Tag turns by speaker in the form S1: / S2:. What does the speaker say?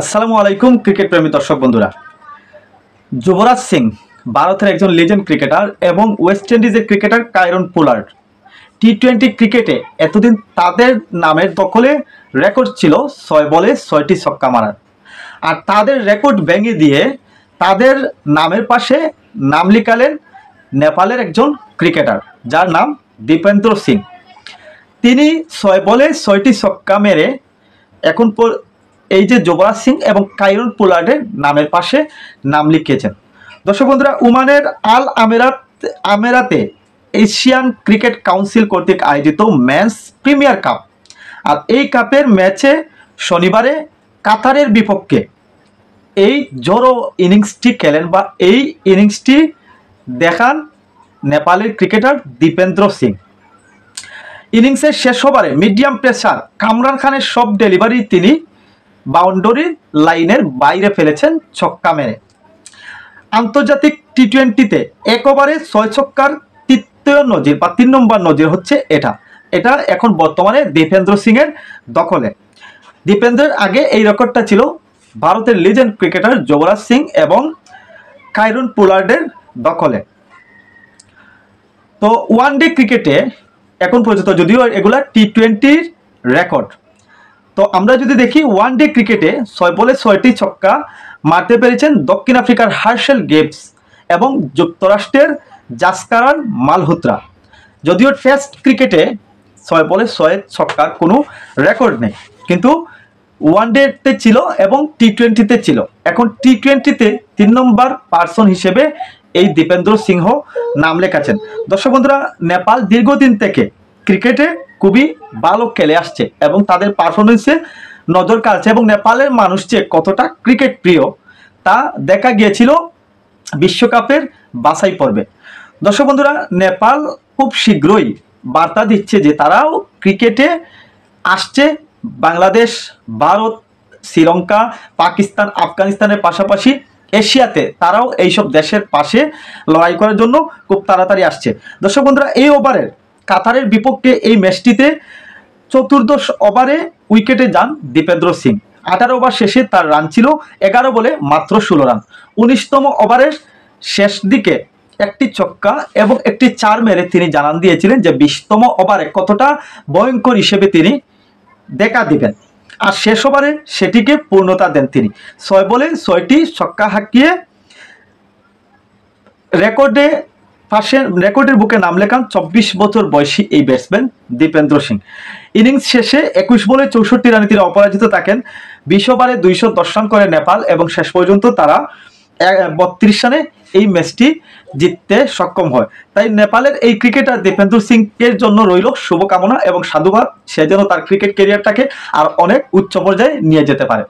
S1: আসসালামু আলাইকুম ক্রিকেট প্রেমী দর্শক বন্ধুরা। যুবরাজ সিং ভারতের একজন লেজেন্ড ক্রিকেটার এবং ওয়েস্ট ইন্ডিজের ক্রিকেটার কায়রন পোলার্ড টি-20 ক্রিকেটে এতদিন তাদের নামের দখলে রেকর্ড ছিল 6 বলে 6টি ছক্কা মারার। আর তাদের রেকর্ড ভেঙে দিয়ে তাদের নামের পাশে নাম লিখালেন নেপালের একজন ক্রিকেটার যার নাম দীপেন্দ্র সিং। তিনি 6 বলে 6টি ছক্কা মেরে এখন এই যে যুবরাজ সিং এবং কায়রন পোলার্ডের নামের পাশে নাম লিখিয়েছেন। দর্শক বন্ধুরা, ওমানের আল আমেরাতে এশিয়ান ক্রিকেট কাউন্সিল কর্তৃক আয়োজিত মেন্স প্রিমিয়ার কাপ, আর এই কাপের ম্যাচে শনিবারে কাতারের বিপক্ষে এই জোরো ইনিংসটি খেলেন বা এই ইনিংসটি দেখান নেপালের ক্রিকেটার দীপেন্দ্র সিং। ইনিংসের শেষ ওভারে মিডিয়াম পেসার কামরান খানের সব ডেলিভারি তিনি বাউন্ডারি লাইনের বাইরে ফেলেছেন ছক্কা মেরে। আন্তর্জাতিক টি-20তে এক ওভারে 6 ছক্কার তৃতীয় নজির বা 3 নম্বর নজির হচ্ছে এটা এখন বর্তমানে দীপেন্দ্র সিং এর দখলে। দীপেন্দ্রের আগে এই রেকর্ডটা ছিল ভারতের লিজেন্ড ক্রিকেটার যুবরাজ সিং এবং কায়রন পোলার্ডের দখলে। তো ওয়ানডে ক্রিকেটে এখন পর্যন্ত, যদিও এগুলা টি-20 রেকর্ড, তো আমরা যদি দেখি ওয়ানডে ক্রিকেটে 6 বলে 6টি ছক্কা মারতে পেরেছেন দক্ষিণ আফ্রিকার হার্শেল গেবস এবং যুক্তরাষ্ট্রের জাসকারান মালহোত্রা। যদিও টেস্ট ক্রিকেটে 6 বলে 6 ছক্কার কোনো রেকর্ড নেই, কিন্তু ওয়ানডেতে ছিল এবং টি-20তে ছিল। এখন টি-20তে 3 নম্বর পার্সন হিসেবে এই দীপেন্দ্র সিংহ নাম লেখাচ্ছেন। দর্শক বন্ধুরা, নেপাল দীর্ঘদিন থেকে ক্রিকেটে খুবই ভালো খেলে আসছে এবং তাদের পারফরমেন্সে নজর কাড়ছে, এবং নেপালের মানুষ যে কতটা ক্রিকেট প্রিয় তা দেখা গিয়েছিল বিশ্বকাপের বাছাই পর্বে। দর্শক বন্ধুরা, নেপাল খুব শীঘ্রই বার্তা দিচ্ছে যে তারাও ক্রিকেটে আসছে। বাংলাদেশ, ভারত, শ্রীলঙ্কা, পাকিস্তান, আফগানিস্তানের পাশাপাশি এশিয়াতে তারাও এইসব দেশের পাশে লড়াই করার জন্য খুব তাড়াতাড়ি আসছে। দর্শক বন্ধুরা, এই ওভারের কাতারের বিপক্ষে এই ম্যাচটিতে চতুর্দশ ওভারে উইকেটে যান দীপেন্দ্র সিং। 18 ওভার শেষে তার রান ছিল 11 বলে মাত্র 16 রান। 19তম ওভারের শেষ দিকে একটি ছক্কা এবং একটি 4 মেরে তিনি জানান দিয়েছিলেন যে 20তম ওভারে কতটা ভয়ঙ্কর হিসেবে তিনি দেখা দিবেন, আর শেষ ওভারে সেটিকে পূর্ণতা দেন তিনি। 6 বলে 6টি ছক্কা হাঁকিয়ে রেকর্ডের বুকে নাম লেখান 24 বছর বয়সী এই ব্যাটসম্যান দীপেন্দ্র সিং। ইনিংস শেষে 21 বলে 64 রানে তিনি অপরাজিত থাকেন। 20 ওভারে 210 রান করে নেপাল এবং শেষ পর্যন্ত তারা 32 রানে এই ম্যাচটি জিততে সক্ষম হয়। তাই নেপালের এই ক্রিকেটার দীপেন্দ্র সিং এর জন্য রইল শুভকামনা এবং সাধুবাদ। সে যেন তার ক্রিকেট ক্যারিয়ারটাকে আর অনেক উচ্চ পর্যায়ে নিয়ে যেতে পারে।